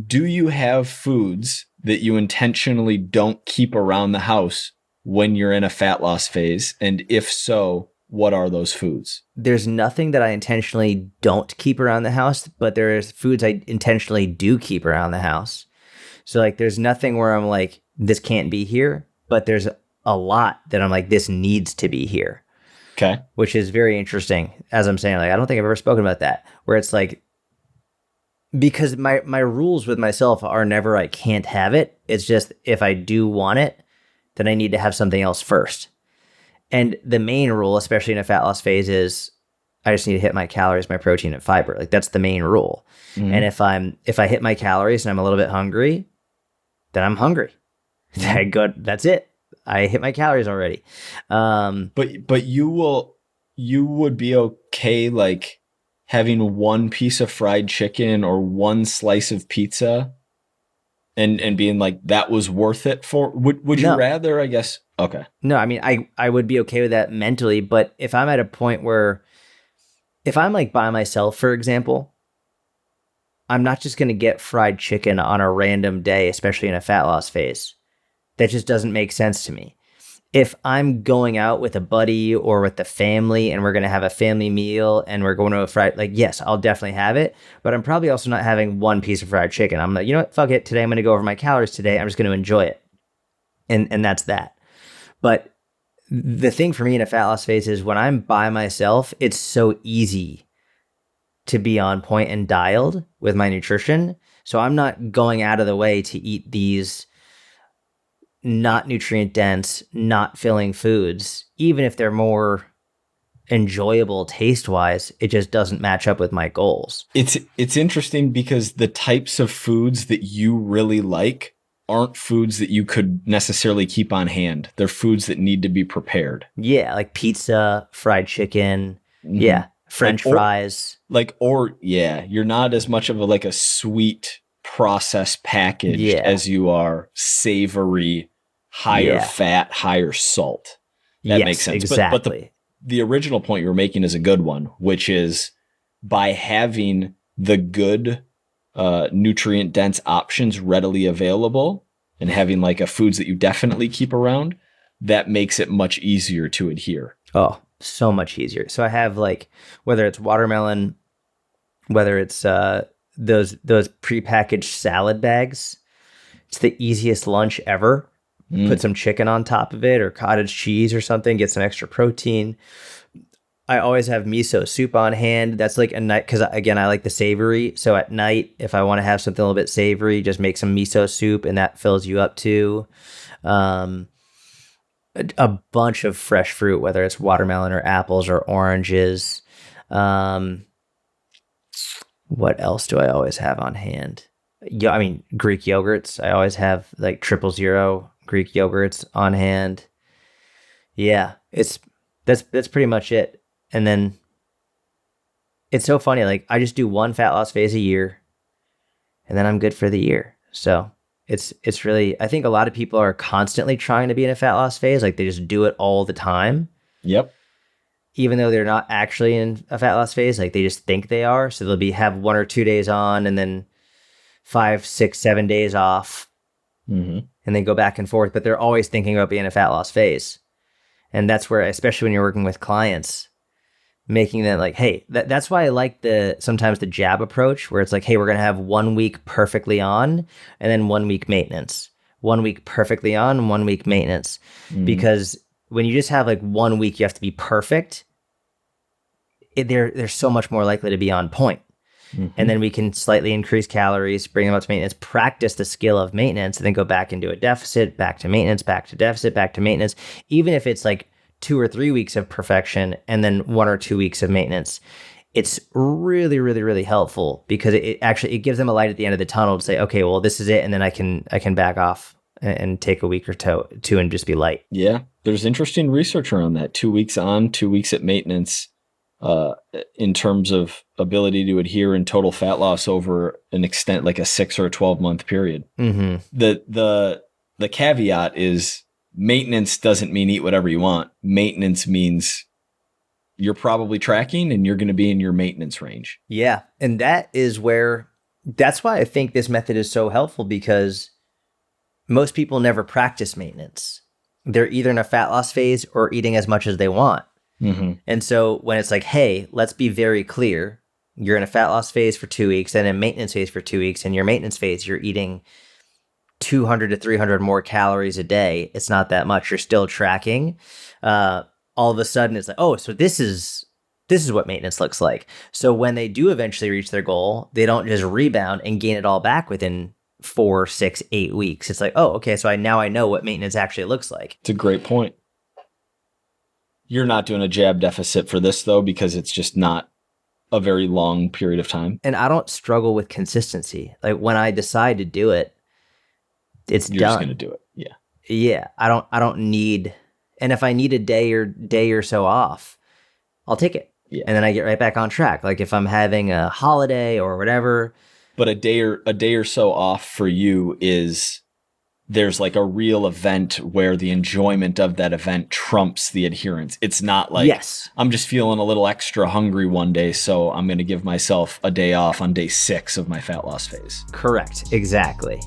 do you have foods that you intentionally don't keep around the house when you're in a fat loss phase? And if so, what are those foods? There's nothing that I intentionally don't keep around the house, but there's foods I intentionally do keep around the house. So like there's nothing where I'm like, this can't be here, but there's a lot that I'm like, this needs to be here. Okay. Which is very interesting. As I'm saying, like, I don't think I've ever spoken about that, where it's like, because my rules with myself are never I can't have it. It's just if I do want it, then I need to have something else first. And the main rule, especially in a fat loss phase, is I just need to hit my calories, my protein, and fiber. Like that's the main rule. Mm-hmm. And if I hit my calories and I'm a little bit hungry, then I'm hungry. Mm-hmm. That's it. I hit my calories already. But you would be okay like having one piece of fried chicken or one slice of pizza and being like, that was worth it for, would you rather, I guess? Okay. No, I mean, I would be okay with that mentally, but if I'm at a point where, if I'm like by myself, for example, I'm not just going to get fried chicken on a random day, especially in a fat loss phase. That just doesn't make sense to me. If I'm going out with a buddy or with the family and we're going to have a family meal and we're going to a fried, like, yes, I'll definitely have it, but I'm probably also not having one piece of fried chicken. I'm like, you know what, fuck it. Today I'm going to go over my calories today. I'm just going to enjoy it. And that's that. But the thing for me in a fat loss phase is when I'm by myself, it's so easy to be on point and dialed with my nutrition. So I'm not going out of the way to eat these not nutrient dense, not filling foods, even if they're more enjoyable taste wise, it just doesn't match up with my goals. It's interesting because the types of foods that you really like aren't foods that you could necessarily keep on hand. They're foods that need to be prepared. Yeah, like pizza, fried chicken, yeah, French fries. You're not as much of a sweet processed package as you are savory, higher fat, higher salt. That makes sense. Exactly. But the original point you were making is a good one, which is by having the good nutrient dense options readily available and having like a foods that you definitely keep around, that makes it much easier to adhere. Oh, so much easier. So I have like, whether it's watermelon, whether it's those prepackaged salad bags, it's the easiest lunch ever. Put some chicken on top of it or cottage cheese or something, get some extra protein. I always have miso soup on hand. That's like a night, because again, I like the savory. So at night, if I want to have something a little bit savory, just make some miso soup and that fills you up too. A bunch of fresh fruit, whether it's watermelon or apples or oranges. What else do I always have on hand? I mean, Greek yogurts. I always have like 000 Greek yogurts on hand. Yeah, that's pretty much it. And then it's so funny. Like I just do one fat loss phase a year, and then I'm good for the year. So it's really, I think a lot of people are constantly trying to be in a fat loss phase. Like they just do it all the time. Yep. Even though they're not actually in a fat loss phase, like they just think they are. So they'll have 1 or 2 days on, and then 5, 6, 7 days off. And they go back and forth, but they're always thinking about being in a fat loss phase. And that's where, especially when you're working with clients, making them like, hey, that's why I like sometimes the jab approach, where it's like, hey, we're going to have 1 week perfectly on and then 1 week maintenance, 1 week perfectly on and 1 week maintenance. Because when you just have like 1 week, you have to be perfect. They're so much more likely to be on point. And then we can slightly increase calories, bring them up to maintenance, practice the skill of maintenance, and then go back into a deficit, back to maintenance, back to deficit, back to maintenance. Even if it's like 2 or 3 weeks of perfection and then 1 or 2 weeks of maintenance, it's really, really, really helpful because it gives them a light at the end of the tunnel to say, okay, well, this is it. And then I can back off and take a week or two and just be light. Yeah. There's interesting research around that. 2 weeks on, 2 weeks at maintenance. In terms of ability to adhere in total fat loss over an extent like a 6 or a 12-month period. The caveat is maintenance doesn't mean eat whatever you want. Maintenance means you're probably tracking and you're going to be in your maintenance range. Yeah. And that is where That's why I think this method is so helpful, because most people never practice maintenance. They're either in a fat loss phase or eating as much as they want. Mm-hmm. And so when it's like, hey, let's be very clear, you're in a fat loss phase for 2 weeks and a maintenance phase for 2 weeks. And your maintenance phase, you're eating 200 to 300 more calories a day. It's not that much. You're still tracking. All of a sudden it's like, oh, so this is what maintenance looks like. So when they do eventually reach their goal, they don't just rebound and gain it all back within 4, 6, 8 weeks. It's like, oh, okay, so I know what maintenance actually looks like. It's a great point. You're not doing a jab deficit for this, though, because it's just not a very long period of time. And I don't struggle with consistency. Like when I decide to do it, it's You're done. just going to do it. Yeah. Yeah. I don't need, and if I need a day or so off, I'll take it. Yeah. And then I get right back on track. Like if I'm having a holiday or whatever. But a day or so off for you is, there's like a real event where the enjoyment of that event trumps the adherence. It's not like, yes, I'm just feeling a little extra hungry one day, so I'm going to give myself a day off on day 6 of my fat loss phase. Correct. Exactly.